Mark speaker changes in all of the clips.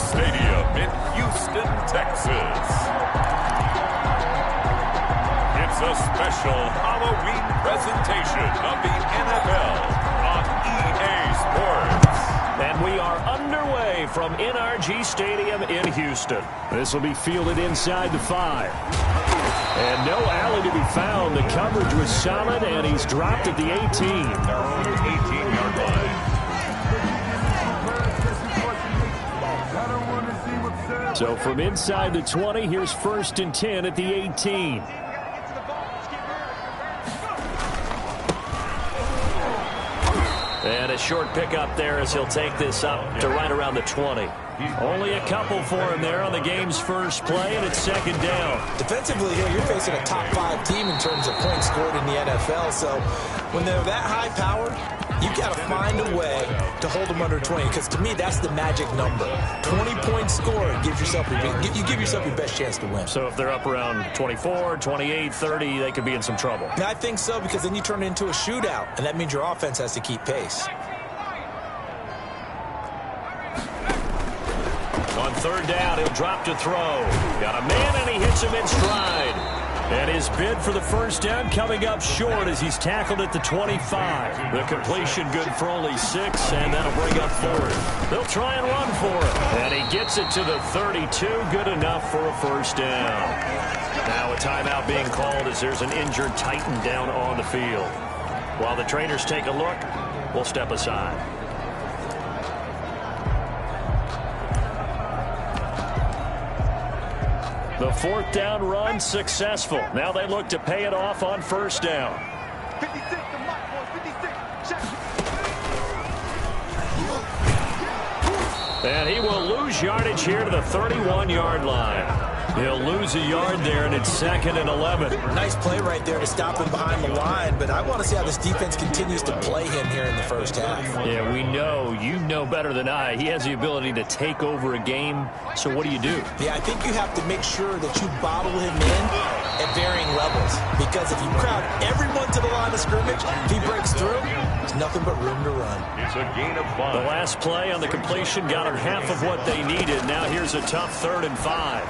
Speaker 1: Stadium in Houston, Texas. It's a special Halloween presentation of the NFL on EA Sports.
Speaker 2: And we are underway from NRG Stadium in Houston. This will be fielded inside the 5. And no alley to be found. The coverage was solid, and he's dropped at the 18.
Speaker 1: Their own 18-yard line.
Speaker 2: So from inside the 20, here's 1st and 10 at the 18. And a short pickup there as he'll take this up to right around the 20. Only a couple for him there on the game's first play, and it's 2nd down.
Speaker 3: Defensively here, you're facing a top 5 team in terms of points scored in the NFL. So when they're that high-powered, you got to find a way to hold them under 20, because to me, that's the magic number. 20 points scored gives yourself you give yourself your best chance to win.
Speaker 2: So if they're up around 24, 28, 30, they could be in some trouble.
Speaker 3: And I think so, because then you turn it into a shootout, and that means your offense has to keep pace.
Speaker 2: On 3rd down, he'll drop to throw. Got a man, and he hits him in stride. And his bid for the 1st down coming up short as he's tackled at the 25. The completion good for only 6, and that'll bring up 4th. They'll try and run for it. And he gets it to the 32. Good enough for a 1st down. Now a timeout being called as there's an injured Titan down on the field. While the trainers take a look, we'll step aside. The 4th down run successful. Now they look to pay it off on 1st down.
Speaker 4: 56, the mark, boys, 56, check.
Speaker 2: And he will lose yardage here to the 31-yard line. He'll lose a yard there, and it's 2nd and 11.
Speaker 3: Nice play right there to stop him behind the line, but I want to see how this defense continues to play him here in the 1st half.
Speaker 2: Yeah, we know. You know better than I. He has the ability to take over a game, so what do you do?
Speaker 3: Yeah, I think you have to make sure that you bottle him in at varying levels, because if you crowd everyone to the line of scrimmage, if he breaks through, there's nothing but room to run.
Speaker 1: It's a gain of 5.
Speaker 2: The last play on the completion got him half of what they needed. Now here's a tough 3rd and 5.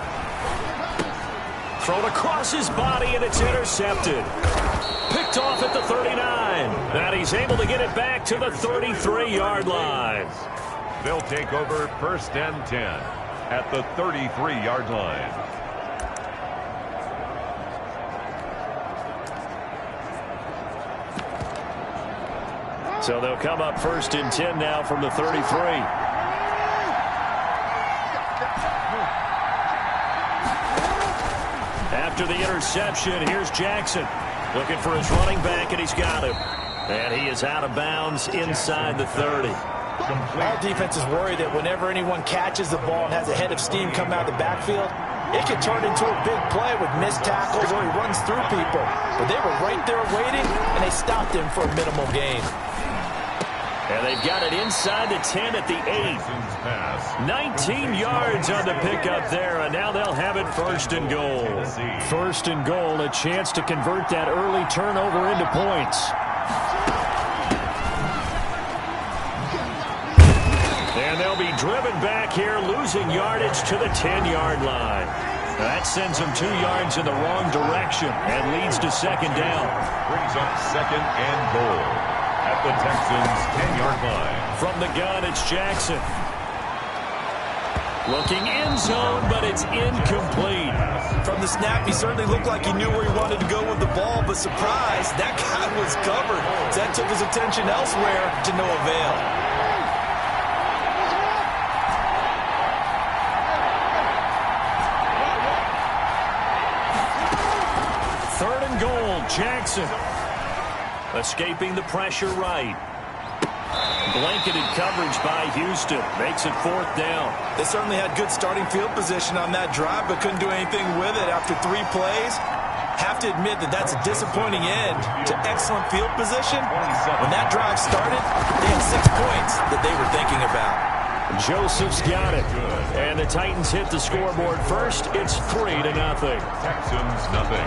Speaker 2: Thrown across his body, and it's intercepted. Picked off at the 39. And he's able to get it back to the 33-yard line.
Speaker 1: They'll take over 1st and 10 at the 33-yard line.
Speaker 2: So they'll come up 1st and 10 now from the 33. After the interception, here's Jackson. Looking for his running back, and he's got him. And he is out of bounds inside the 30.
Speaker 3: Our defense is worried that whenever anyone catches the ball and has a head of steam come out of the backfield, it can turn into a big play with missed tackles or he runs through people. But they were right there waiting, and they stopped him for a minimal gain.
Speaker 2: And they've got it inside the 10 at the 8. 19 yards on the pickup there, and now they'll have it 1st and goal. 1st and goal, a chance to convert that early turnover into points. And they'll be driven back here, losing yardage to the 10-yard line. That sends them 2 yards in the wrong direction and leads to 2nd down.
Speaker 1: Brings up 2nd and goal at the Texans' 10-yard line.
Speaker 2: From the gun, it's Jackson. Looking end zone, but it's incomplete.
Speaker 3: From the snap, he certainly looked like he knew where he wanted to go with the ball, but surprise, that guy was covered. So that took his attention elsewhere to no avail.
Speaker 2: Third and goal, Jackson. Escaping the pressure right. Blanketed coverage by Houston. Makes it 4th down.
Speaker 3: They certainly had good starting field position on that drive, but couldn't do anything with it after 3 plays. Have to admit that that's a disappointing end to excellent field position. When that drive started, they had 6 points that they were thinking about.
Speaker 2: Joseph's got it. And the Titans hit the scoreboard first. It's 3-0.
Speaker 1: Texans nothing.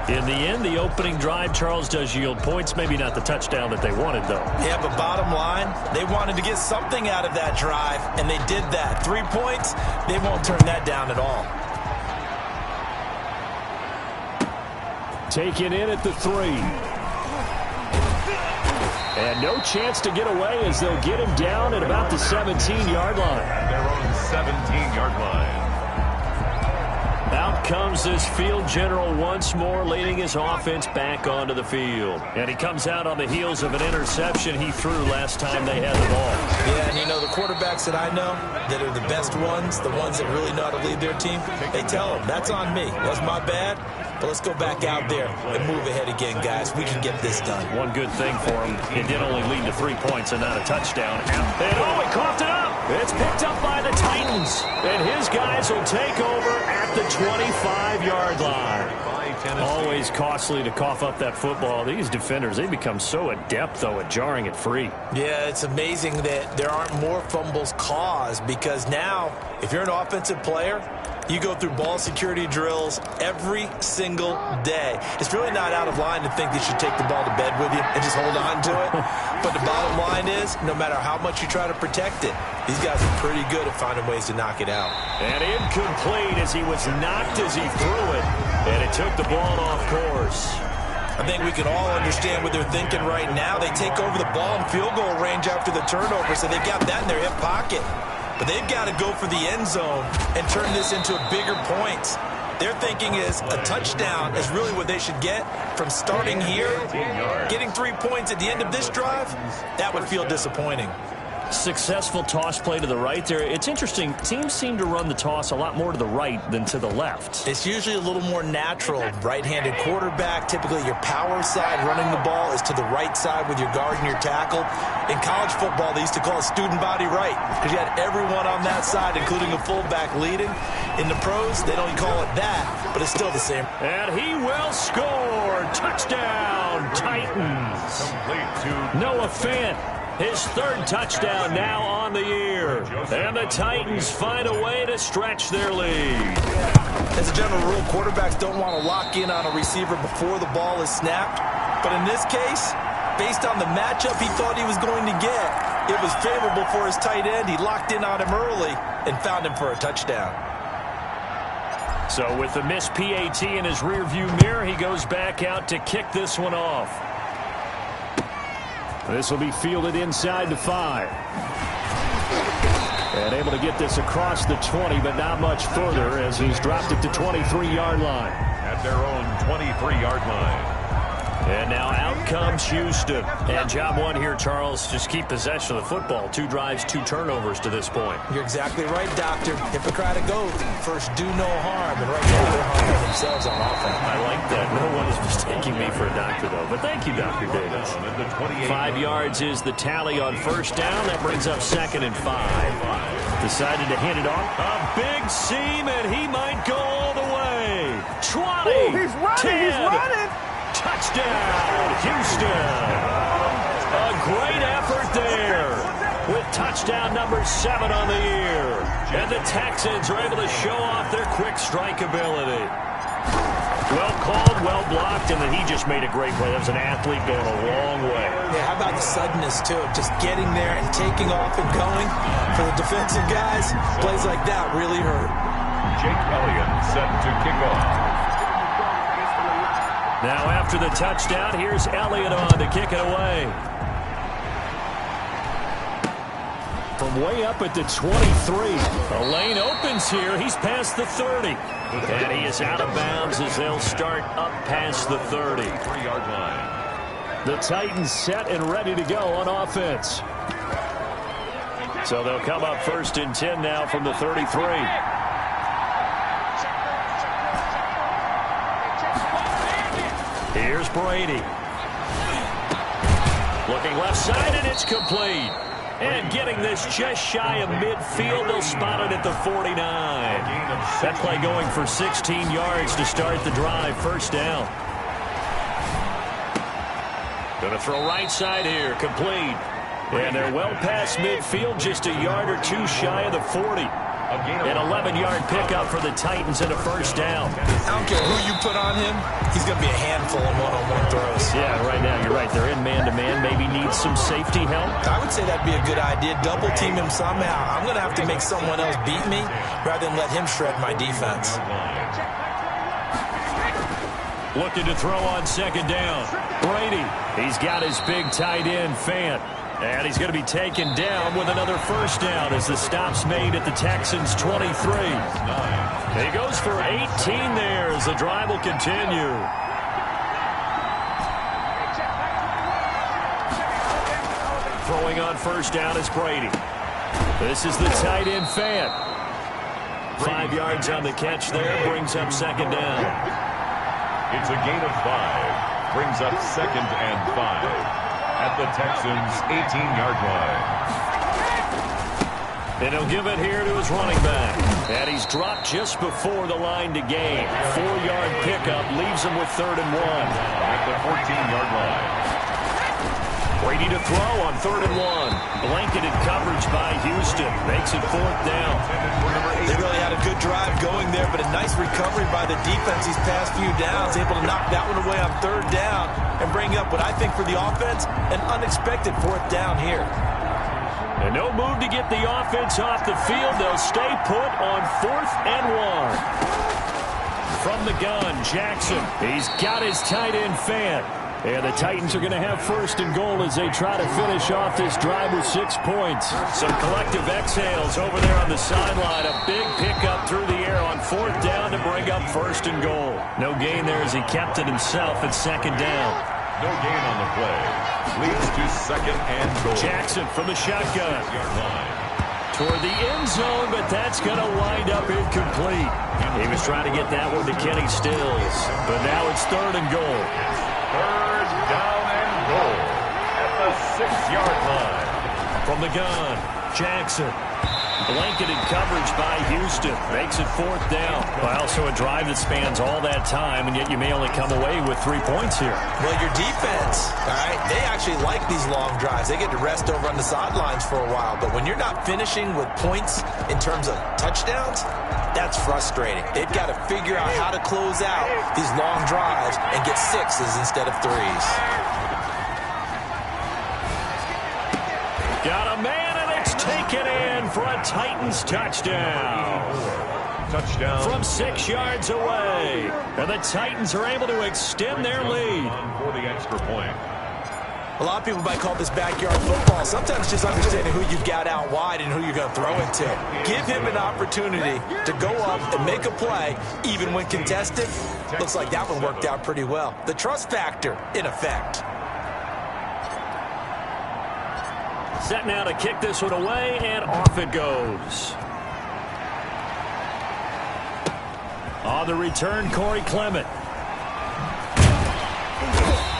Speaker 2: In the end, the opening drive, Charles, does yield points. Maybe not the touchdown that they wanted, though.
Speaker 3: Yeah, but bottom line, they wanted to get something out of that drive, and they did that. 3 points, they won't turn that down at all.
Speaker 2: Taken in at the 3. And no chance to get away as they'll get him down at about the 17-yard line.
Speaker 1: Their own 17-yard line.
Speaker 2: Out comes this field general once more, leading his offense back onto the field. And he comes out on the heels of an interception he threw last time they had the ball.
Speaker 3: Yeah, and you know, the quarterbacks that I know that are the best ones, the ones that really know how to lead their team, they tell them, that's on me. That's my bad. But let's go back out there and move ahead again, guys. We can get this done.
Speaker 2: One good thing for him, it did only lead to 3 points and not a touchdown. And oh, he coughed it up. It's picked up by the Titans. And his guys will take over at the 25-yard line. Always costly to cough up that football. These defenders, they become so adept, though, at jarring it free.
Speaker 3: Yeah, it's amazing that there aren't more fumbles caused, because now, if you're an offensive player, you go through ball security drills every single day. It's really not out of line to think you should take the ball to bed with you and just hold on to it. But the bottom line is, no matter how much you try to protect it, these guys are pretty good at finding ways to knock it out.
Speaker 2: And incomplete as he was knocked as he threw it. And it took the ball off course.
Speaker 3: I think we can all understand what they're thinking right now. They take over the ball in field goal range after the turnover, so they've got that in their hip pocket. But they've got to go for the end zone and turn this into bigger points. Their thinking is a touchdown is really what they should get from starting here. Getting 3 points at the end of this drive, that would feel disappointing.
Speaker 2: Successful toss play to the right there. It's interesting. Teams seem to run the toss a lot more to the right than to the left.
Speaker 3: It's usually a little more natural. Right-handed quarterback, typically your power side running the ball is to the right side with your guard and your tackle. In college football, they used to call it student body right because you had everyone on that side, including a fullback leading. In the pros, they don't call it that, but it's still the same.
Speaker 2: And he will score. Touchdown, Titans.
Speaker 1: Complete to
Speaker 2: Noah Fant. His third touchdown now on the year. And the Titans find a way to stretch their lead.
Speaker 3: As a general rule, quarterbacks don't want to lock in on a receiver before the ball is snapped. But in this case, based on the matchup he thought he was going to get, it was favorable for his tight end. He locked in on him early and found him for a touchdown.
Speaker 2: So with the missed PAT in his rearview mirror, he goes back out to kick this one off. This will be fielded inside the 5. And able to get this across the 20, but not much further as he's dropped it to 23-yard line.
Speaker 1: at their own 23-yard line.
Speaker 2: And now out comes Houston. And job one here, Charles, just keep possession of the football. 2 drives, 2 turnovers to this point.
Speaker 3: You're exactly right, Doctor. Hippocratic oath. First, do no harm. And right now, they're harming themselves on offense.
Speaker 2: I like that. No one is mistaking me for a doctor, though. But thank you, Dr. Davis. 5 yards is the tally on first down. That brings up 2nd and 5. Decided to hand it off. A big seam, and he might go all the way. 20.
Speaker 4: Ooh, he's running.
Speaker 2: 10.
Speaker 4: He's running.
Speaker 2: Touchdown, Houston. A great effort there with touchdown number 7 on the year. And the Texans are able to show off their quick strike ability. Well called, well blocked, and then he just made a great play. That was an athlete going a long way.
Speaker 3: Yeah, how about the suddenness, too, of just getting there and taking off and going? For the defensive guys, plays like that really hurt.
Speaker 1: Jake Elliott set to kick off.
Speaker 2: Now after the touchdown, here's Elliott on to kick it away. From way up at the 23. The lane opens here. He's past the 30. And he is out of bounds as they'll start up past the 30.
Speaker 1: 3-yard line.
Speaker 2: The Titans set and ready to go on offense. So they'll come up 1st and 10 now from the 33. Here's Brady. Looking left side, and it's complete. And getting this just shy of midfield, they'll spot it at the 49. That play going for 16 yards to start the drive. 1st down. Going to throw right side here, complete. And they're well past midfield, just a yard or 2 shy of the 40. An 11-yard pickup for the Titans and a first down.
Speaker 3: I don't care who you put on him, he's going to be a handful in one-on-one throws.
Speaker 2: Yeah, right now you're right. They're in man-to-man. Maybe needs some safety help.
Speaker 3: I would say that'd be a good idea. Double team him somehow. I'm going to have to make someone else beat me rather than let him shred my defense.
Speaker 2: Looking to throw on second down. Brady, he's got his big tight end, Fant. And he's going to be taken down with another first down as the stop's made at the Texans' 23. He goes for 18 there as the drive will continue. Throwing on first down is Brady. This is the tight end, Fant. 5 yards on the catch there, brings up second down.
Speaker 1: It's a gain of 5. Brings up 2nd and 5 at the Texans' 18-yard line.
Speaker 2: And he'll give it here to his running back. And he's dropped just before the line to gain. 4-yard pickup leaves him with 3rd and 1.
Speaker 1: At the 14-yard line.
Speaker 2: Brady to throw on 3rd and 1. Blanketed coverage by Houston. Makes it 4th down.
Speaker 3: They really had a good drive going there, but a nice recovery by the defense these past few downs. Able to knock that one away on 3rd down and bring up what I think for the offense, an unexpected 4th down here.
Speaker 2: And no move to get the offense off the field. They'll stay put on 4th and 1. From the gun, Jackson. He's got his tight end, Fant. And the Titans are going to have 1st and goal as they try to finish off this drive with 6 points. Some collective exhales over there on the sideline. A big pickup through the air on 4th down to bring up 1st and goal. No gain there as he kept it himself at 2nd down.
Speaker 1: No gain on the play. Leads to 2nd and goal.
Speaker 2: Jackson from the shotgun. Toward the end zone, but that's going to wind up incomplete. He was trying to get that one to Kenny Stills. But now it's 3rd and goal.
Speaker 1: 3rd down and goal at the 6-yard line.
Speaker 2: From the gun, Jackson. Blanketed coverage by Houston. Makes it 4th down. Well, so a drive that spans all that time, and yet you may only come away with 3 points here.
Speaker 3: Well, your defense, all right, they actually like these long drives. They get to rest over on the sidelines for a while. But when you're not finishing with points in terms of touchdowns, that's frustrating. They've got to figure out how to close out these long drives and get 6s instead of 3s.
Speaker 2: Got a man, and it's taken in for a Titans touchdown.
Speaker 1: Touchdown.
Speaker 2: From 6 yards away. And the Titans are able to extend their lead.
Speaker 1: For the extra point.
Speaker 3: A lot of people might call this backyard football. Sometimes just understanding who you've got out wide and who you're going to throw it to. Give him an opportunity to go up and make a play, even when contested. Looks like that one worked out pretty well. The trust factor, in effect.
Speaker 2: Set now to kick this one away, and off it goes. On the return, Corey Clement.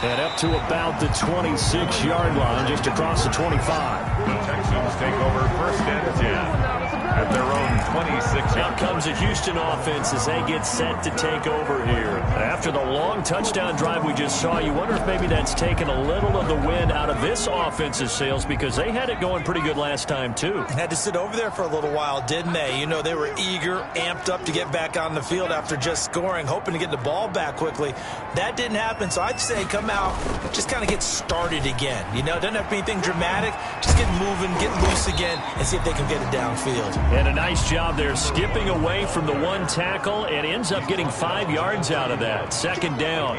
Speaker 2: And up to about the 26-yard line, just across the 25.
Speaker 1: The Texans take over 1st and 10 at their own 26.
Speaker 2: Now comes a Houston offense as they get set to take over here. After the long touchdown drive we just saw, you wonder if maybe that's taken a little of the wind out of this offense's sails, because they had it going pretty good last time, too.
Speaker 3: Had to sit over there for a little while, didn't they? You know, they were eager, amped up to get back on the field after just scoring, hoping to get the ball back quickly. That didn't happen, so I'd say come out, just kind of get started again. You know, it doesn't have to be anything dramatic. Just get moving, get loose again, and see if they can get it downfield.
Speaker 2: And a nice job there skipping away from the one tackle, and ends up getting 5 yards out of that. 2nd down.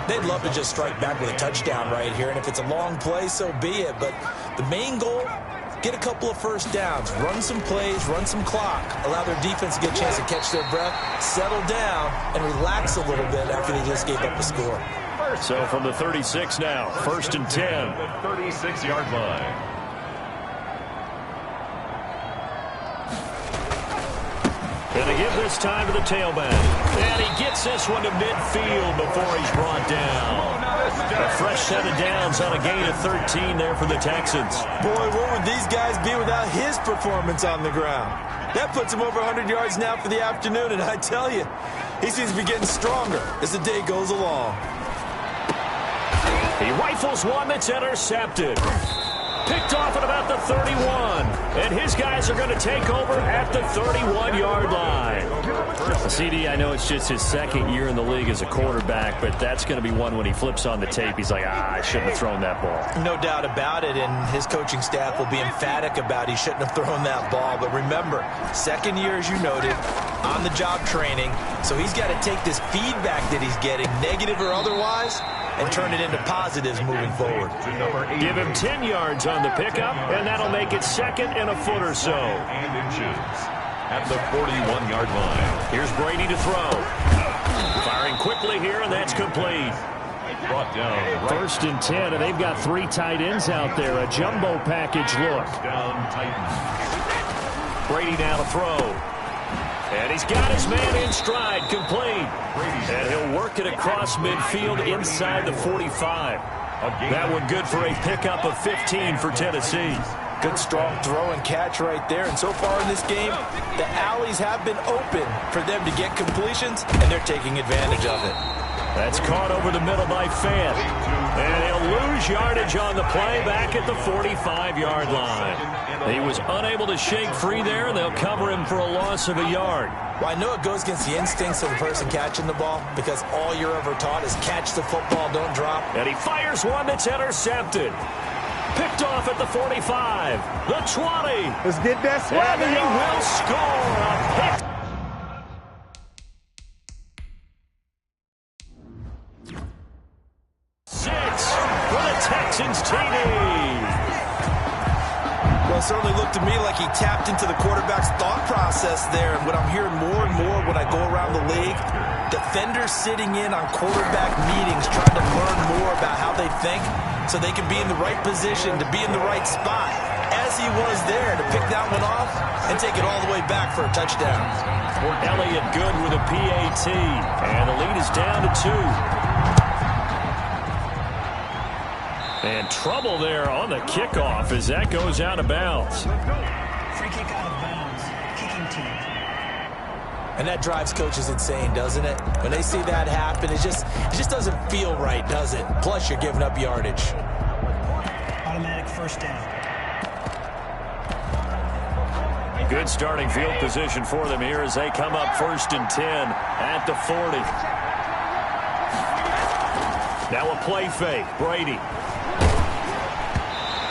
Speaker 3: They'd love to just strike back with a touchdown right here, and if it's a long play, so be it. But the main goal, get a couple of 1st downs, run some plays, run some clock, allow their defense to get a chance to catch their breath, settle down, and relax a little bit after they just gave up a score.
Speaker 2: So from the 36 now, 1st and 10.
Speaker 1: The 36-yard line.
Speaker 2: And they give this time to the tailback. And he gets this one to midfield before he's brought down. A fresh set of downs on a gain of 13 there for the Texans.
Speaker 3: Boy, where would these guys be without his performance on the ground? That puts him over 100 yards now for the afternoon, and I tell you, he seems to be getting stronger as the day goes along.
Speaker 2: He rifles one that's intercepted. Picked off at about the 31. And his guys are going to take over at the 31-yard line. CD, I know it's just his second year in the league as a quarterback, but that's going to be one when he flips on the tape. He's like, I shouldn't have thrown that ball.
Speaker 3: No doubt about it, and his coaching staff will be emphatic about he shouldn't have thrown that ball. But remember, second year, as you noted, on-the-job training, so he's got to take this feedback that he's getting, negative or otherwise, and turn it into positives moving forward.
Speaker 2: Give him 10 yards on the pickup, and that'll make it second and a foot or so.
Speaker 1: And inches at the 41-yard line.
Speaker 2: Here's Brady to throw. Firing quickly here, and that's complete.
Speaker 1: Brought down.
Speaker 2: First and 10, and they've got 3 tight ends out there. A jumbo package look.
Speaker 1: Down Titans.
Speaker 2: Brady now to throw. And he's got his man in stride, complete. And he'll work it across midfield inside the 45. That one good for a pickup of 15 for Tennessee.
Speaker 3: Good strong throw and catch right there. And so far in this game, the alleys have been open for them to get completions, and they're taking advantage of it.
Speaker 2: That's caught over the middle by Fant. And he'll lose yardage on the play back at the 45-yard line. He was unable to shake free there, and they'll cover him for a loss of a yard.
Speaker 3: Well, I know it goes against the instincts of the person catching the ball because all you're ever taught is catch the football, don't drop.
Speaker 2: And he fires one that's intercepted. Picked off at the 45, the 20.
Speaker 4: Let's get that swag.
Speaker 2: And he will score a pick. For the Texans TD.
Speaker 3: Well, it certainly looked to me like he tapped into the quarterback's thought process there. And what I'm hearing more and more when I go around the league, defenders sitting in on quarterback meetings trying to learn more about how they think so they can be in the right position to be in the right spot, as he was there to pick that one off and take it all the way back for a touchdown.
Speaker 2: Elliott good with a PAT. And the lead is down to 2. And trouble there on the kickoff as that goes out of bounds.
Speaker 5: Free kick out of bounds. Kicking team.
Speaker 3: And that drives coaches insane, doesn't it? When they see that happen, it just doesn't feel right, does it? Plus, you're giving up yardage.
Speaker 5: Automatic first down.
Speaker 2: Good starting field position for them here as they come up first and 10 at the 40. Now a play fake. Brady.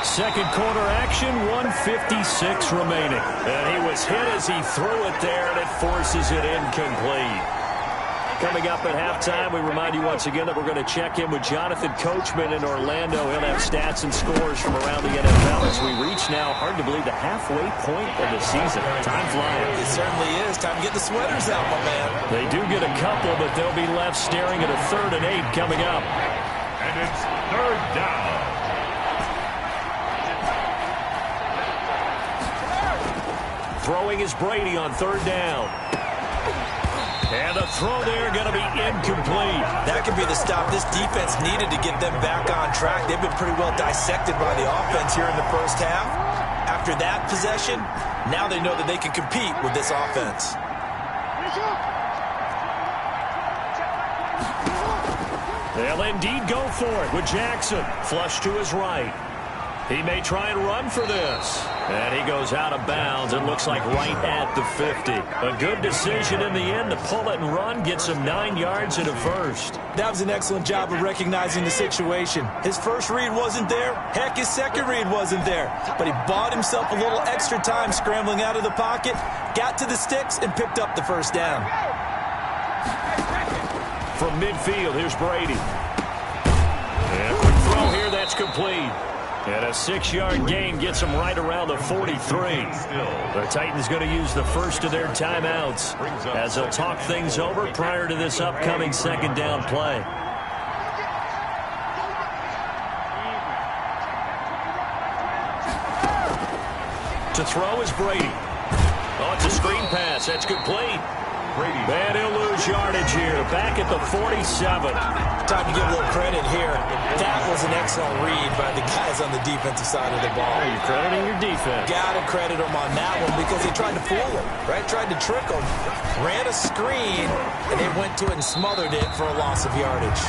Speaker 2: Second quarter action, 1:56 remaining. And he was hit as he threw it there, and it forces it incomplete. Coming up at halftime, we remind you once again that we're going to check in with Jonathan Coachman in Orlando. He'll have stats and scores from around the NFL as we reach now, hard to believe, the halfway point of the season. Time flying.
Speaker 3: It certainly is. Time to get the sweaters out, my man.
Speaker 2: They do get a couple, but they'll be left staring at a 3rd and 8 coming up.
Speaker 1: And it's 3rd down.
Speaker 2: Throwing is Brady on 3rd down. And the throw there going to be incomplete.
Speaker 3: That could be the stop this defense needed to get them back on track. They've been pretty well dissected by the offense here in the first half. After that possession, now they know that they can compete with this offense.
Speaker 2: They'll indeed go for it with Jackson. Flush to his right. He may try and run for this. And he goes out of bounds. It looks like right at the 50. A good decision in the end to pull it and run. Gets him 9 yards and a first.
Speaker 3: That was an excellent job of recognizing the situation. His first read wasn't there. Heck, his second read wasn't there. But he bought himself a little extra time scrambling out of the pocket, got to the sticks, and picked up the first down.
Speaker 2: From midfield, here's Brady. And a quick throw here, that's complete. And a 6-yard gain gets them right around the 43. The Titans going to use the first of their timeouts as they'll talk things over prior to this upcoming 2nd down play. To throw is Brady. Oh, it's a screen pass. That's complete. And he'll lose yardage here. Back at the 47.
Speaker 3: time to give a little credit here. That was an excellent read by the guys on the defensive side of the ball.
Speaker 2: You're crediting your defense.
Speaker 3: Got to credit them on that one because they tried to fool him, right? Tried to trick him. Ran a screen, and they went to it and smothered it for a loss of yardage.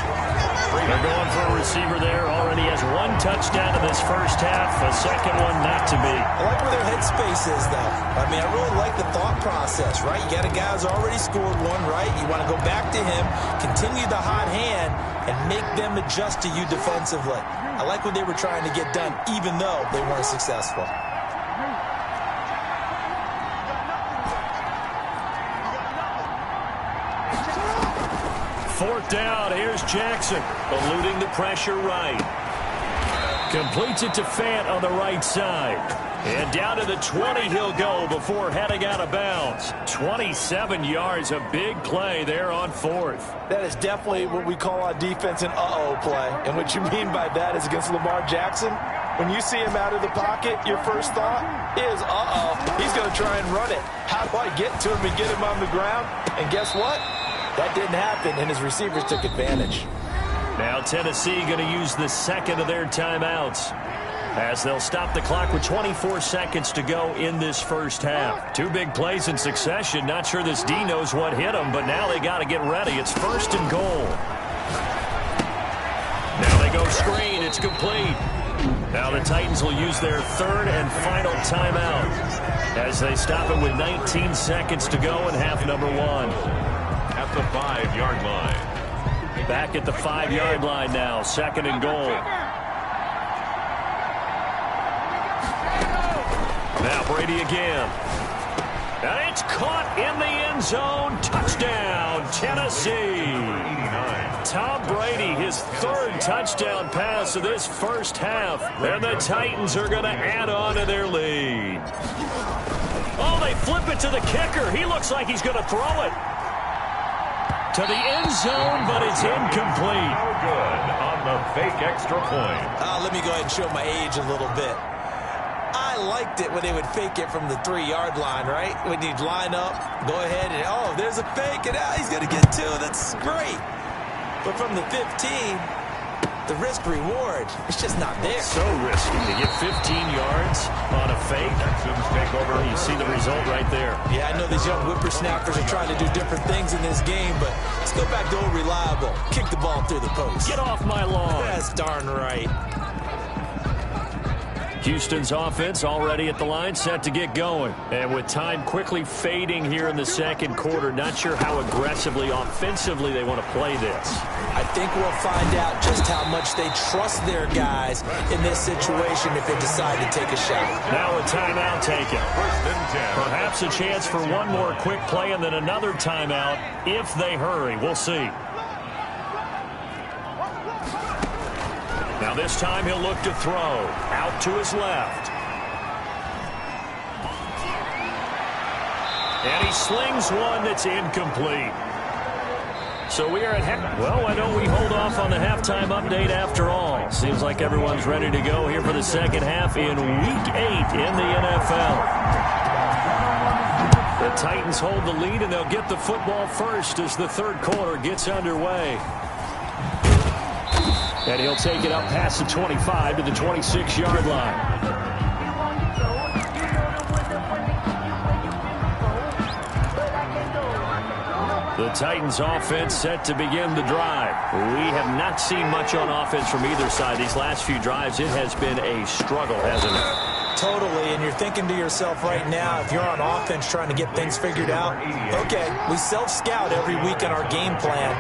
Speaker 2: They're going for a receiver there. Already has one touchdown in this first half. A second one not to be.
Speaker 3: I like where their headspace is, though. I mean, I really like the thought process, right? You got a guy who's already scored one, right? You want to go back to him, continue the hot hand, and make them adjust to you defensively. I like what they were trying to get done, even though they weren't successful.
Speaker 2: Fourth down, here's Jackson, eluding the pressure right. Completes it to Fant on the right side. And down to the 20 he'll go before heading out of bounds. 27 yards, a big play there on fourth.
Speaker 3: That is definitely what we call on defense an uh-oh play. And what you mean by that is against Lamar Jackson, when you see him out of the pocket, your first thought is, uh-oh, he's going to try and run it. How do I get to him and get him on the ground? And guess what? That didn't happen, and his receivers took advantage.
Speaker 2: Now Tennessee going to use the second of their timeouts, as they'll stop the clock with 24 seconds to go in this first half. Two big plays in succession. Not sure this D knows what hit them, but now they got to get ready. It's first and goal. Now they go screen. It's complete. Now the Titans will use their third and final timeout as they stop it with 19 seconds to go in half number one.
Speaker 1: At the 5-yard line.
Speaker 2: Back at the 5-yard line now. Second and goal. Now Brady again. And it's caught in the end zone. Touchdown, Tennessee. Tom Brady, his third touchdown pass of this first half. And the Titans are going to add on to their lead. Oh, they flip it to the kicker. He looks like he's going to throw it to the end zone, but it's incomplete.
Speaker 1: No good on the fake extra point.
Speaker 3: Let me go ahead and show my age a little bit. I liked it when they would fake it from the 3-yard line, right? When you'd line up, go ahead and, oh, there's a fake, and he's going to get two. That's great. But from the 15, the risk-reward, it's just not there.
Speaker 2: So risky to get 15 yards on a fake.
Speaker 1: Texans take over.
Speaker 2: You see the result right there.
Speaker 3: Yeah, I know these young whippersnappers are trying to do different things in this game, but let's go back to old reliable. Kick the ball through the post.
Speaker 2: Get off my lawn.
Speaker 3: That's darn right.
Speaker 2: Houston's offense already at the line, set to get going. And with time quickly fading here in the second quarter, not sure how aggressively, offensively they want to play this.
Speaker 3: I think we'll find out just how much they trust their guys in this situation if they decide to take a shot.
Speaker 2: Now a timeout taken.
Speaker 1: First and 10.
Speaker 2: Perhaps a chance for one more quick play and then another timeout if they hurry. We'll see. Now this time he'll look to throw. Out to his left. And he slings one that's incomplete. So we are at half. Well, why don't we hold off on the halftime update after all? Seems like everyone's ready to go here for the second half in Week 8 in the NFL. The Titans hold the lead, and they'll get the football first as the third quarter gets underway. And he'll take it up past the 25 to the 26-yard line. The Titans offense set to begin the drive. We have not seen much on offense from either side. These last few drives, it has been a struggle, hasn't it?
Speaker 3: Totally, and you're thinking to yourself right now, if you're on offense trying to get things figured out, okay, we self-scout every week in our game plan.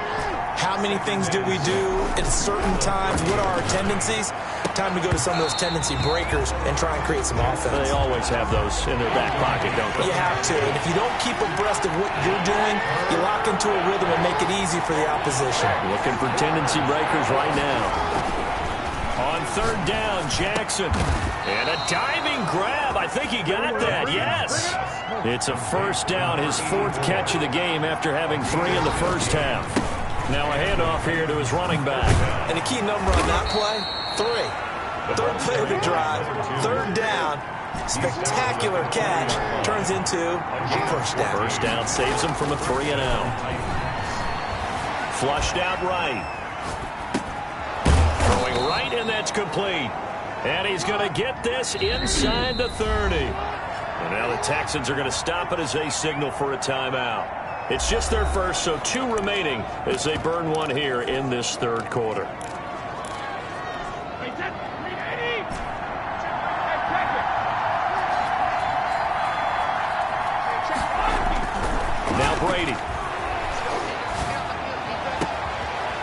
Speaker 3: How many things do we do at certain times? What are our tendencies? Time to go to some of those tendency breakers and try and create some offense.
Speaker 2: They always have those in their back pocket, don't they?
Speaker 3: You have to. And if you don't keep abreast of what you're doing, you lock into a rhythm and make it easy for the opposition.
Speaker 2: Looking for tendency breakers right now. On third down, Jackson. And a diving grab. I think he got that. Yes. It's a first down, his fourth catch of the game after having 3 in the first half. Now a handoff here to his running back.
Speaker 3: And a key number on that play, 3. Third play of the drive, third down, spectacular catch, turns into a first down.
Speaker 2: First down saves him from a 3-and-out. Flushed out right. Throwing right, and that's complete. And he's going to get this inside the 30. And now the Texans are going to stop it as they signal for a timeout. It's just their first, so 2 remaining as they burn one here in this third quarter. Now Brady.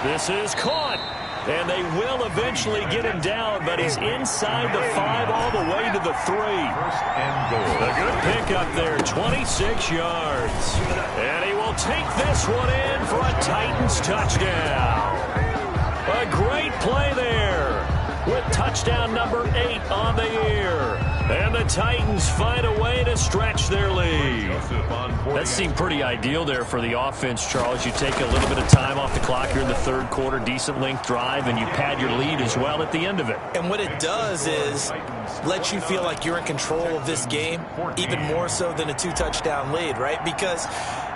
Speaker 2: This is caught. And they will eventually get him down, but he's inside the 5 all the way to the 3.
Speaker 1: First and goal.
Speaker 2: A good pickup there, 26 yards. And he will take this one in for a Titans touchdown. A great play there with touchdown number 8 on the year. And the Titans find a way to stretch their lead. That seemed pretty ideal there for the offense, Charles. You take a little bit of time off the clock here in the third quarter, decent length drive, and you pad your lead as well at the end of it.
Speaker 3: And what it does is let you feel like you're in control of this game, even more so than a 2-touchdown lead, right? Because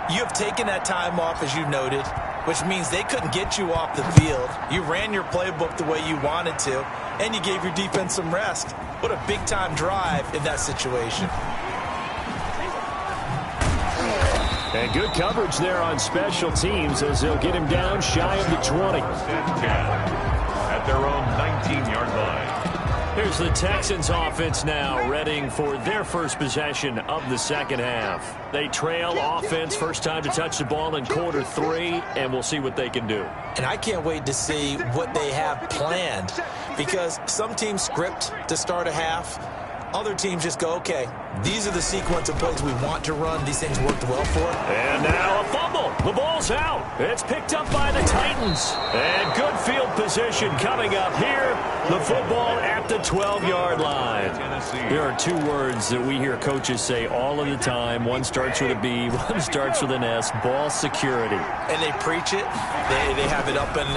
Speaker 3: you have taken that time off, as you noted, which means they couldn't get you off the field. You ran your playbook the way you wanted to, and you gave your defense some rest. What a big-time drive in that situation.
Speaker 2: And good coverage there on special teams as they'll get him down shy of the 20.
Speaker 1: At their own 19-yard line.
Speaker 2: Here's the Texans offense now, readying for their first possession of the second half. They trail offense, first time to touch the ball in quarter 3, and we'll see what they can do.
Speaker 3: And I can't wait to see what they have planned, because some teams script to start a half. Other teams just go, okay, these are the sequence of plays we want to run. These things worked well for.
Speaker 2: And now a fumble. The ball's out. It's picked up by the Titans. And good field position coming up here. The football at the 12-yard line. There are 2 words that we hear coaches say all of the time. One starts with a B, one starts with an S, ball security.
Speaker 3: And they preach it. They have it up in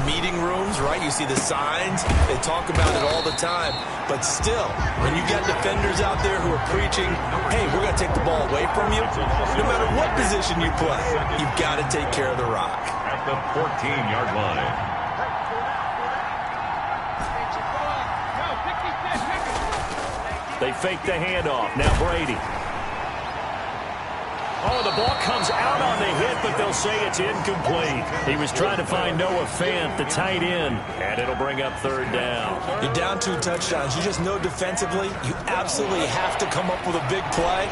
Speaker 3: meeting rooms, right? You see the signs. They talk about it all the time. But still, when you got defenders out there who are preaching, hey, we're going to take the ball away from you, no matter what position you play, you've got to take care of the rock.
Speaker 1: At the 14-yard line.
Speaker 2: They fake the handoff. Now Brady. Oh, the ball comes out on the hit, but they'll say it's incomplete. He was trying to find Noah Fant, the tight end, and it'll bring up third down.
Speaker 3: You're down 2 touchdowns. You just know defensively you absolutely have to come up with a big play.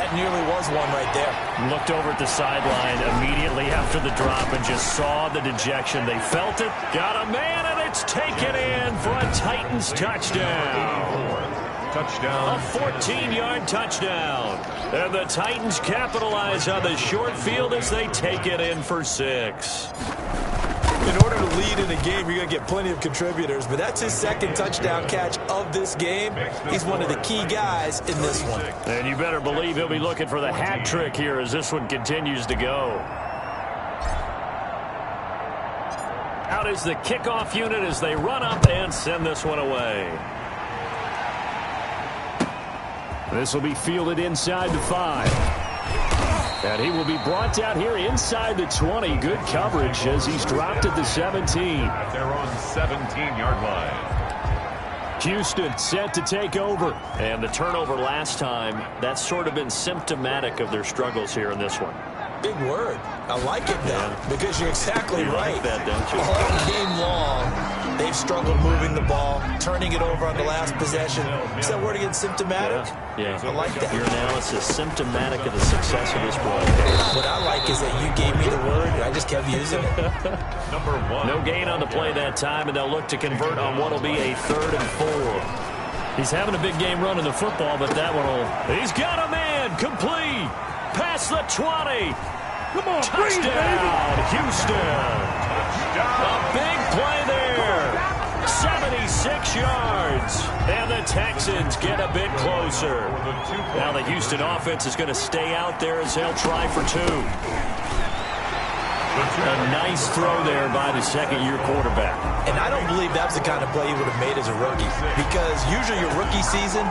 Speaker 3: That nearly was one right there.
Speaker 2: Looked over at the sideline immediately after the drop and just saw the dejection. They felt it, got a man, and it's taken in for a Titans touchdown.
Speaker 1: Touchdown.
Speaker 2: A 14-yard touchdown. And the Titans capitalize on the short field as they take it in for 6.
Speaker 3: In order to lead in a game, you're going to get plenty of contributors, but that's his second touchdown catch of this game. He's one of the key guys in this one.
Speaker 2: And you better believe he'll be looking for the hat trick here as this one continues to go. Out is the kickoff unit as they run up and send this one away. This will be fielded inside the 5. And he will be brought down here inside the 20. Good coverage as he's dropped at the 17.
Speaker 1: At their own 17-yard line.
Speaker 2: Houston set to take over. And the turnover last time, that's sort of been symptomatic of their struggles here in this one.
Speaker 3: Big word. I like it, though, because you're exactly right.
Speaker 2: Like that, don't you?
Speaker 3: All game long, they've struggled moving the ball, turning it over on the last possession. Is that word again, symptomatic?
Speaker 2: Yeah.
Speaker 3: I like that.
Speaker 2: Your analysis, symptomatic of the success of this play.
Speaker 3: What I like is that you gave me the word, and I just kept using it.
Speaker 1: Number 1.
Speaker 2: No gain on the play that time, and they'll look to convert on what will be a 3rd and 4. He's having a big game running the football, but that one will... He's got a man, complete, past the 20.
Speaker 1: Come on,
Speaker 2: touchdown, Houston. A big play there. 76 yards. And the Texans get a bit closer. Now the Houston offense is going to stay out there as they'll try for 2. A nice throw there by the second-year quarterback.
Speaker 3: And I don't believe that's the kind of play he would have made as a rookie, because usually your rookie season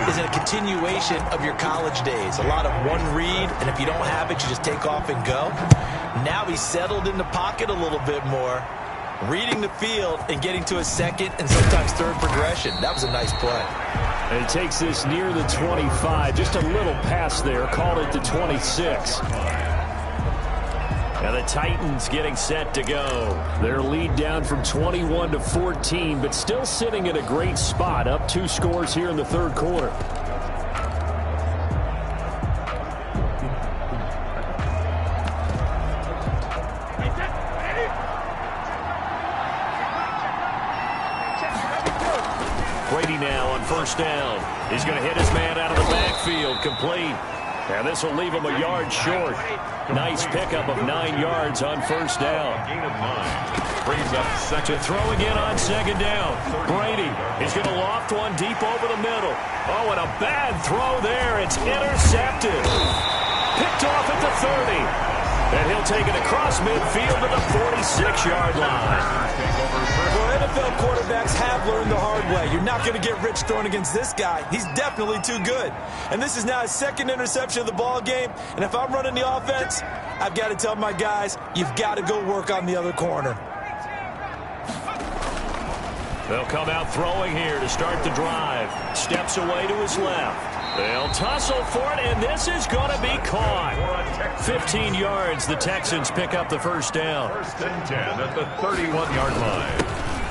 Speaker 3: is a continuation of your college days. A lot of one read, and if you don't have it, you just take off and go. Now he's settled in the pocket a little bit more, reading the field and getting to a second and sometimes third progression. That was a nice play.
Speaker 2: And it takes this near the 25. Just a little pass there. Called it the 26. And the Titans getting set to go. Their lead down from 21 to 14, but still sitting in a great spot. Up 2 scores here in the third quarter. Brady now on first down. He's going to hit his man out of the backfield. Complete. And this will leave him a yard short. Nice pickup of 9 yards on first down.
Speaker 1: Gain of 9. Brings up second.
Speaker 2: To throw again on second down. Brady is going to loft one deep over the middle. Oh, and a bad throw there. It's intercepted. Picked off at the 30. And he'll take it across midfield to the 46-yard line.
Speaker 3: Well, NFL quarterbacks have learned the hard way. You're not going to get rich throwing against this guy. He's definitely too good. And this is now his second interception of the ball game. And if I'm running the offense, I've got to tell my guys, you've got to go work on the other corner.
Speaker 2: They'll come out throwing here to start the drive. Steps away to his left. They'll tussle for it, and this is going to be caught. 15 yards, the Texans pick up the first down.
Speaker 1: First and 10 at the 31-yard line.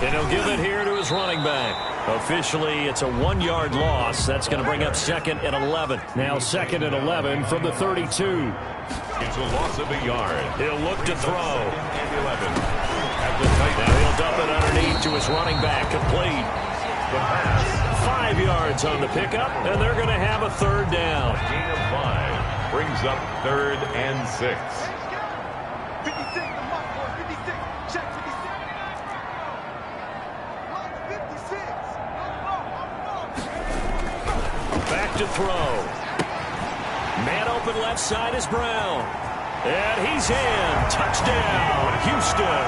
Speaker 2: And he'll give it here to his running back. Officially, it's a 1-yard loss. That's going to bring up second and 11. Now second and 11 from the 32.
Speaker 1: It's a loss of a yard.
Speaker 2: He'll look to throw.
Speaker 1: And 11. At the tight
Speaker 2: Now he'll dump it underneath to his running back. Complete.
Speaker 1: the pass.
Speaker 2: 5 yards on the pickup, and they're going to have a third down.
Speaker 1: Gain of 5 brings up 3rd and 6.
Speaker 4: 56, the mark, boy, 56. Check 56. 56.
Speaker 2: Back to throw. Man open left side is Brown. And he's in. Touchdown, Houston.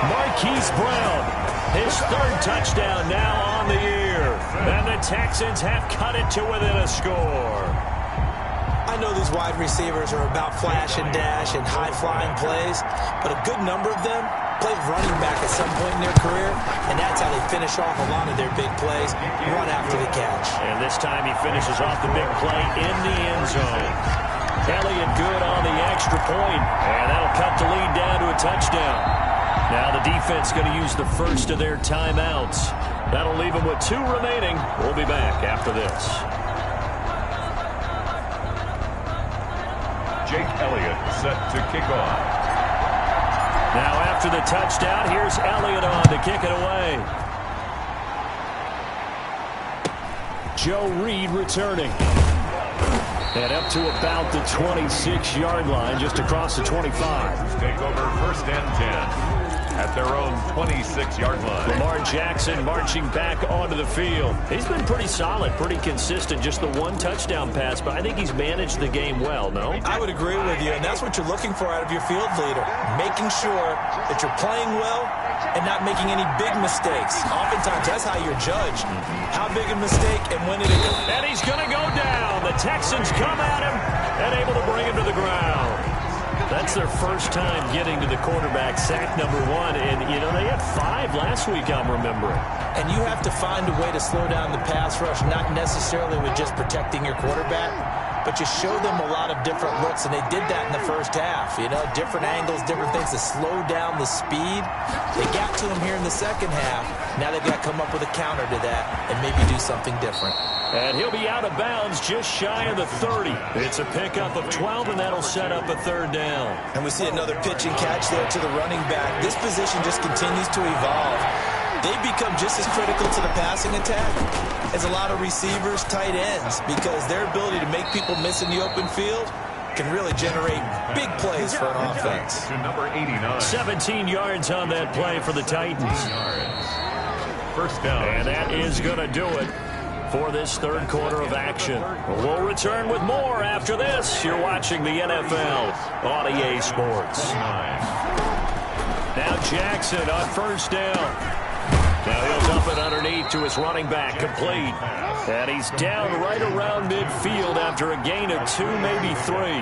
Speaker 2: Marquise Brown, his 3rd touchdown now on the year. And the Texans have cut it to within a score.
Speaker 3: I know these wide receivers are about flash and dash and high-flying plays, but a good number of them played running back at some point in their career, and that's how they finish off a lot of their big plays, run after the catch.
Speaker 2: And this time he finishes off the big play in the end zone. Elliott good on the extra point, and that'll cut the lead down to a touchdown. Now the defense going to use the first of their timeouts. That'll leave them with 2 remaining. We'll be back after this.
Speaker 1: Jake Elliott set to kick off.
Speaker 2: Now after the touchdown, here's Elliott on to kick it away. Joe Reed returning. And up to about the 26-yard line, just across the 25.
Speaker 1: Take over 1st and 10 at their own 26-yard line.
Speaker 2: Lamar Jackson marching back onto the field. He's been pretty solid, pretty consistent. Just the 1 touchdown pass, but I think he's managed the game well, no?
Speaker 3: I would agree with you, and that's what you're looking for out of your field leader. Making sure that you're playing well and not making any big mistakes. Oftentimes, that's how you're judged. How big a mistake and when did it go?
Speaker 2: And he's going to go down. The Texans come at him and able to bring him to the ground. That's their first time getting to the quarterback, sack number 1. And, you know, they had 5 last week, I'm remembering.
Speaker 3: And you have to find a way to slow down the pass rush, not necessarily with just protecting your quarterback, but you show them a lot of different looks, and they did that in the first half. You know, different angles, different things to slow down the speed. They got to him here in the second half. Now they've got to come up with a counter to that and maybe do something different.
Speaker 2: And he'll be out of bounds just shy of the 30. It's a pickup of 12, and that'll set up a third down.
Speaker 3: And we see another pitch and catch there to the running back. This position just continues to evolve. They become just as critical to the passing attack as a lot of receivers, tight ends, because their ability to make people miss in the open field can really generate big plays for an offense.
Speaker 1: To number 89.
Speaker 2: 17 yards on that play for the Titans.
Speaker 1: First down.
Speaker 2: And that is going to do it for this third quarter of action. We'll return with more after this. You're watching the NFL on EA Sports. Now Jackson on first down. Now he'll dump it underneath to his running back, complete. And he's down right around midfield after a gain of 2, maybe 3.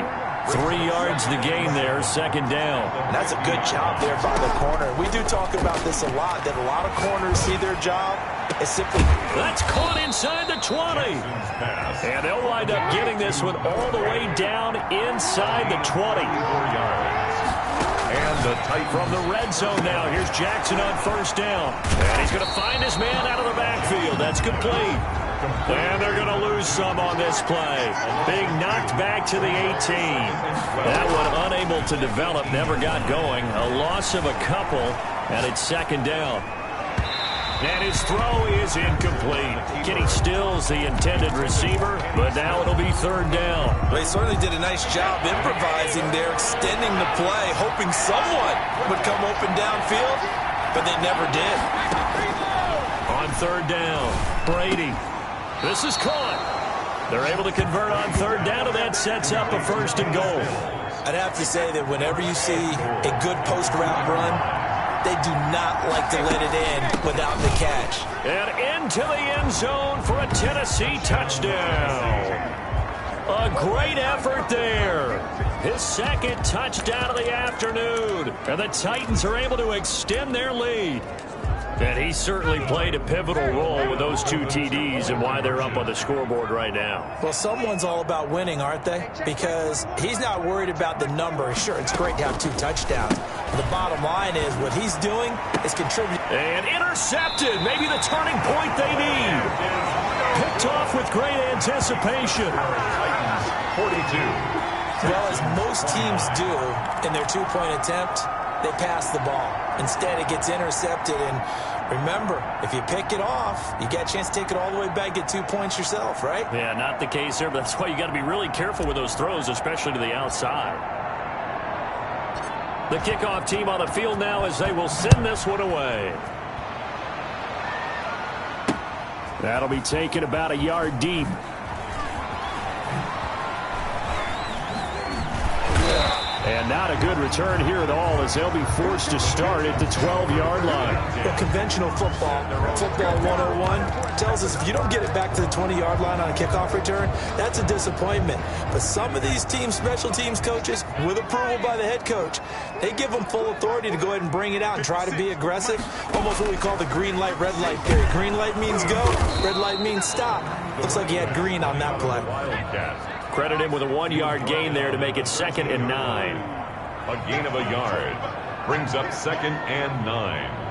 Speaker 2: 3 yards to gain there, second down.
Speaker 3: And that's a good job there by the corner. We do talk about this a lot, that a lot of corners see their job as simply...
Speaker 2: That's caught inside the 20. And they'll wind up getting this one all the way down inside the 20.
Speaker 1: And the tight
Speaker 2: from the red zone now. Here's Jackson on first down. And he's going to find his man out of the backfield. That's complete. And they're going to lose some on this play. Being knocked back to the 18. That one unable to develop, never got going. A loss of a couple, and it's second down. And his throw is incomplete. Kenny Stills, the intended receiver, but now it'll be third down.
Speaker 3: They certainly did a nice job improvising there, extending the play, hoping someone would come open downfield, but they never did.
Speaker 2: On third down, Brady. This is caught. They're able to convert on third down, and that sets up a first and goal.
Speaker 3: I'd have to say that whenever you see a good post-route run, they do not like to let it in without the catch.
Speaker 2: And into the end zone for a Tennessee touchdown. A great effort there. His second touchdown of the afternoon. And the Titans are able to extend their lead. And he certainly played a pivotal role with those 2 TDs and why they're up on the scoreboard right now.
Speaker 3: Well, someone's all about winning, aren't they? Because he's not worried about the number. Sure, it's great to have 2 touchdowns. But the bottom line is what he's doing is contributing.
Speaker 2: And intercepted. Maybe the turning point they need. Picked off with great anticipation.
Speaker 1: 42.
Speaker 3: Well, as most teams do in their 2-point attempt, they pass the ball. Instead, it gets intercepted. And remember, if you pick it off, you get a chance to take it all the way back, get 2 points yourself, right?
Speaker 2: Yeah, not the case there, but that's why you got to be really careful with those throws, especially to the outside. The kickoff team on the field now as they will send this one away. That'll be taken about a yard deep. And not a good return here at all as they'll be forced to start at the 12-yard line.
Speaker 3: Well, conventional football 101, tells us if you don't get it back to the 20-yard line on a kickoff return, that's a disappointment. But some of these teams, special teams coaches, with approval by the head coach, they give them full authority to go ahead and bring it out and try to be aggressive. Almost what we call the green light, red light period. Green light means go, red light means stop. Looks like he had green on that play.
Speaker 2: Credit him with a 1-yard gain there to make it 2nd and 9.
Speaker 1: A gain of a yard brings up 2nd and 9.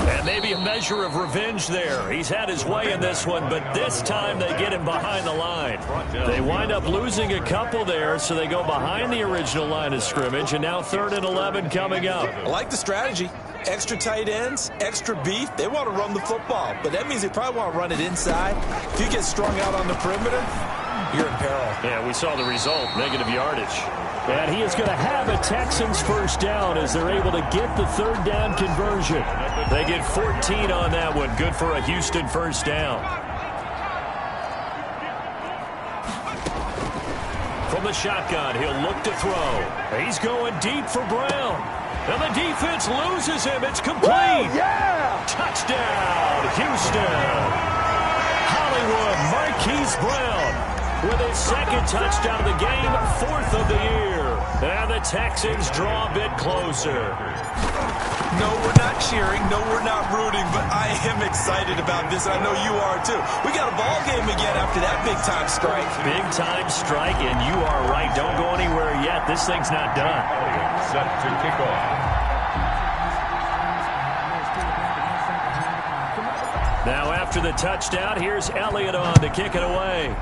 Speaker 2: And maybe a measure of revenge there. He's had his way in this one, but this time they get him behind the line. They wind up losing a couple there, so they go behind the original line of scrimmage, and now 3rd and 11 coming up.
Speaker 3: I like the strategy. Extra tight ends, extra beef. They want to run the football, but that means they probably want to run it inside. If you get strung out on the perimeter, you're in peril.
Speaker 2: Yeah, we saw the result, negative yardage. And he is going to have a Texans first down as they're able to get the 3rd down conversion. They get 14 on that one. Good for a Houston first down. From the shotgun, he'll look to throw. He's going deep for Brown. And the defense loses him. It's complete.
Speaker 3: Yeah!
Speaker 2: Touchdown, Houston. Hollywood Marquise Brown with his 2nd touchdown of the game, 4th of the year. And the Texans draw a bit closer.
Speaker 3: No, we're not cheering. No, we're not rooting, but I am excited about this. I know you are, too. We got a ball game again after that big-time strike.
Speaker 2: Big-time strike, and you are right. Don't go anywhere yet. This thing's not done.
Speaker 1: Set to kick off.
Speaker 2: Now, after the touchdown, here's Elliott on to kick it away.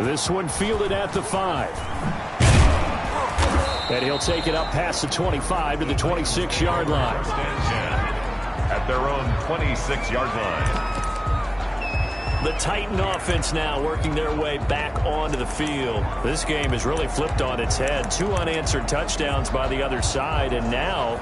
Speaker 2: This one fielded at the 5. And he'll take it up past the 25 to the 26-yard line.
Speaker 1: At their own 26-yard line.
Speaker 2: The Titan offense now working their way back onto the field. This game has really flipped on its head. 2 unanswered touchdowns by the other side, and now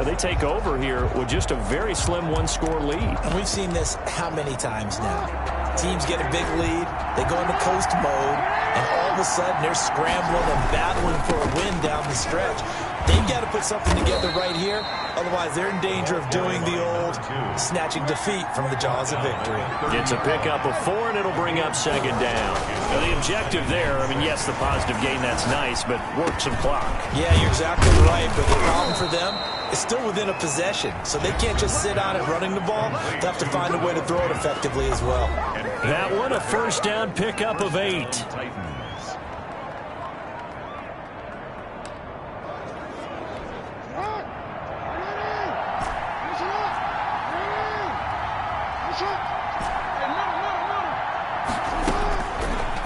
Speaker 2: they take over here with just a very slim 1-score lead.
Speaker 3: And we've seen this how many times now? Teams get a big lead, they go into coast mode, and all of a sudden they're scrambling and battling for a win down the stretch. They've got to put something together right here. Otherwise, they're in danger of doing the old snatching defeat from the jaws of victory.
Speaker 2: It's a pickup of 4, and it'll bring up second down. Now, the objective there, I mean, yes, the positive gain, that's nice, but work some clock.
Speaker 3: Yeah, you're exactly right, but the problem for them is still within a possession, so they can't just sit on it running the ball. They have to find a way to throw it effectively as well.
Speaker 2: That one, a first down pickup of 8.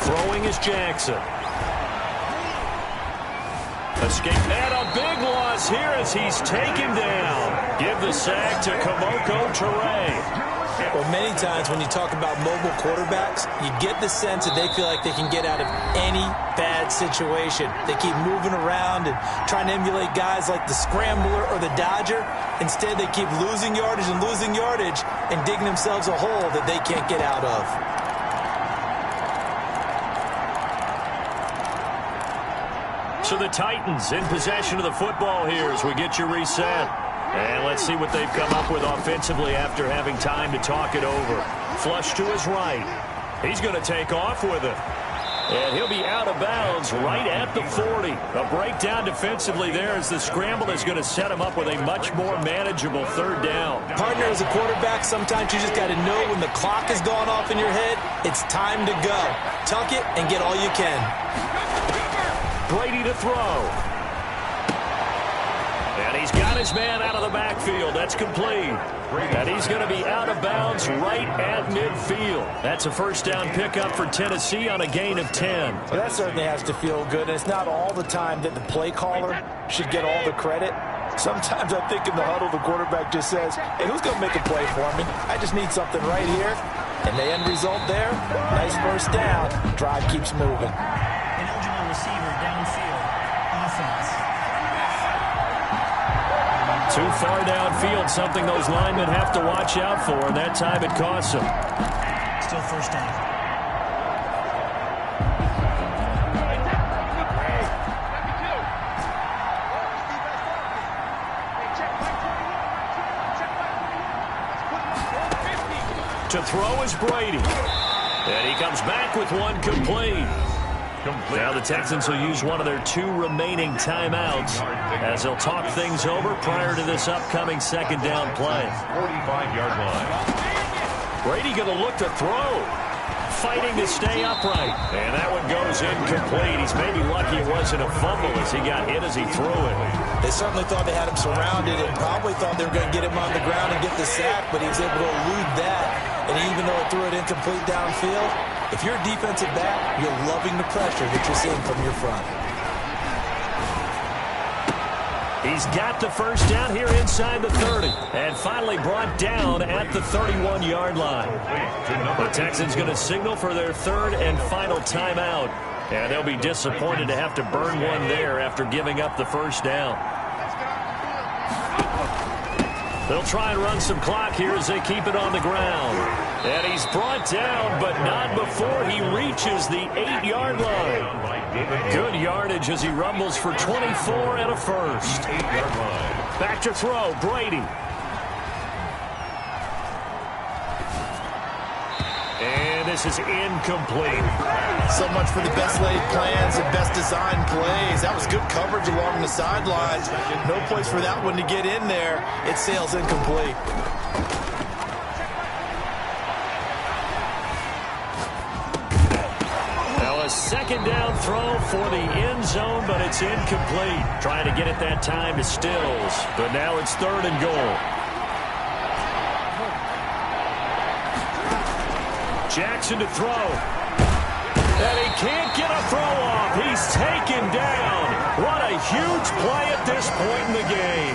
Speaker 2: Throwing is Jackson. Escape, and a big loss here as he's taken down. Give the sack to Kemoko Turay.
Speaker 3: Well, many times when you talk about mobile quarterbacks, you get the sense that they feel like they can get out of any bad situation. They keep moving around and trying to emulate guys like the Scrambler or the Dodger. Instead, they keep losing yardage and digging themselves a hole that they can't get out of.
Speaker 2: So the Titans in possession of the football here as we get you reset. And let's see what they've come up with offensively after having time to talk it over. Flush to his right. He's going to take off with it. And he'll be out of bounds right at the 40. A breakdown defensively there as the scramble is going to set him up with a much more manageable third down.
Speaker 3: Partner, as a quarterback, sometimes you just got to know when the clock has gone off in your head, it's time to go. Tuck it and get all you can.
Speaker 2: Brady to throw. And he's got his man out of the backfield. That's complete. And he's going to be out of bounds right at midfield. That's a first down pickup for Tennessee on a gain of 10.
Speaker 3: Well, that certainly has to feel good. And it's not all the time that the play caller should get all the credit. Sometimes I think in the huddle, the quarterback just says, hey, who's going to make a play for me? I just need something right here. And the end result there, nice first down. Drive keeps moving.
Speaker 5: Ineligible receiver downfield. Offense.
Speaker 2: Too far downfield, something those linemen have to watch out for, and that time it costs them.
Speaker 5: Still first down.
Speaker 2: To throw is Brady. And he comes back with one complete. Now the Texans will use one of their 2 remaining timeouts as they'll talk things over prior to this upcoming second down play.
Speaker 1: 45-yard line.
Speaker 2: Brady going to look to throw. Fighting to stay upright. And that one goes incomplete. He's maybe lucky it wasn't a fumble as he got hit as he threw it.
Speaker 3: They certainly thought they had him surrounded and probably thought they were going to get him on the ground and get the sack, but he was able to elude that. And even though it threw it incomplete downfield, if you're a defensive back, you're loving the pressure that you're seeing from your front.
Speaker 2: He's got the first down here inside the 30. And finally brought down at the 31-yard line. The Texans going to signal for their 3rd and final timeout. And they'll be disappointed to have to burn one there after giving up the first down. They'll try and run some clock here as they keep it on the ground. And he's brought down, but not before he reaches the 8-yard line. Good yardage as he rumbles for 24 and a first.
Speaker 1: 8-yard line.
Speaker 2: Back to throw, Brady. And this is incomplete.
Speaker 3: So much for the best laid plans and best designed plays. That was good coverage along the sidelines. No place for that one to get in there. It sails incomplete.
Speaker 2: Now a second down throw for the end zone, but it's incomplete. Trying to get it that time to Stills, but now it's 3rd and goal. Jackson to throw. And he can't get a throw off. He's taken down. What a huge play at this point in the game.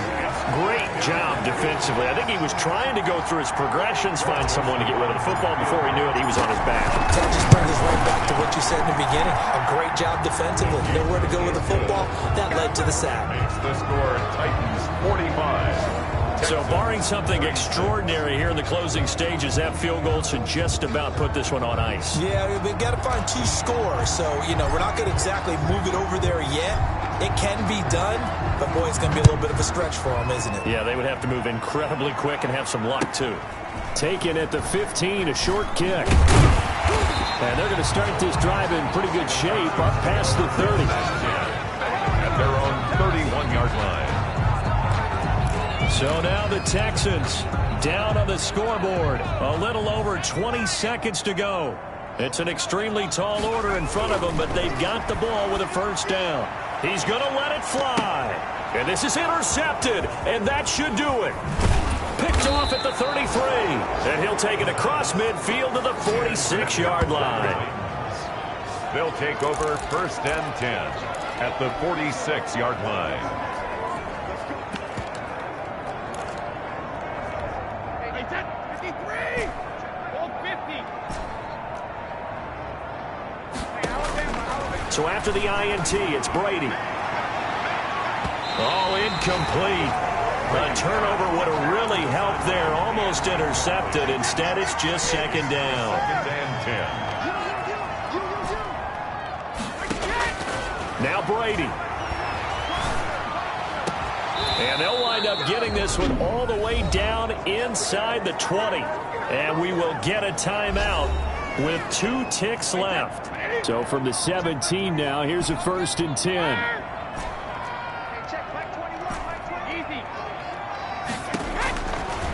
Speaker 2: Great job defensively. I think he was trying to go through his progressions, find someone to get rid of the football. Before he knew it, he was on his back.
Speaker 3: That just brings us right back to what you said in the beginning. A great job defensively. Nowhere to go with the football. That led to the sack.
Speaker 1: The score, Titans 45.
Speaker 2: So barring something extraordinary here in the closing stages, that field goal should just about put this one on ice.
Speaker 3: Yeah, we've got to find 2 scores. So, we're not going to exactly move it over there yet. It can be done, but boy, it's going to be a little bit of a stretch for them, isn't it?
Speaker 2: Yeah, they would have to move incredibly quick and have some luck, too. Taken at the 15, a short kick. And they're going to start this drive in pretty good shape, up past the 30.
Speaker 1: At their own 31-yard line.
Speaker 2: So now the Texans down on the scoreboard. A little over 20 seconds to go. It's an extremely tall order in front of them, but they've got the ball with a first down. He's going to let it fly. And this is intercepted, and that should do it. Picked off at the 33. And he'll take it across midfield to the 46-yard line.
Speaker 1: They'll take over first and 10 at the 46-yard line.
Speaker 4: Hey, 53! Hold 50!
Speaker 2: So after the INT, it's Brady. Oh, incomplete. A turnover would have really helped there. Almost intercepted. Instead, it's just second down.
Speaker 1: Second and 10.
Speaker 2: Now Brady. And they'll wind up getting this one all the way down inside the 20. And we will get a timeout with 2 ticks left. So from the 17 now, here's a first and 10.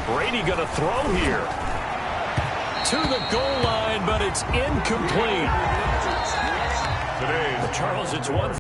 Speaker 2: Brady going to throw here. To the goal line, but it's incomplete.
Speaker 1: Today,
Speaker 2: Charles, it's one.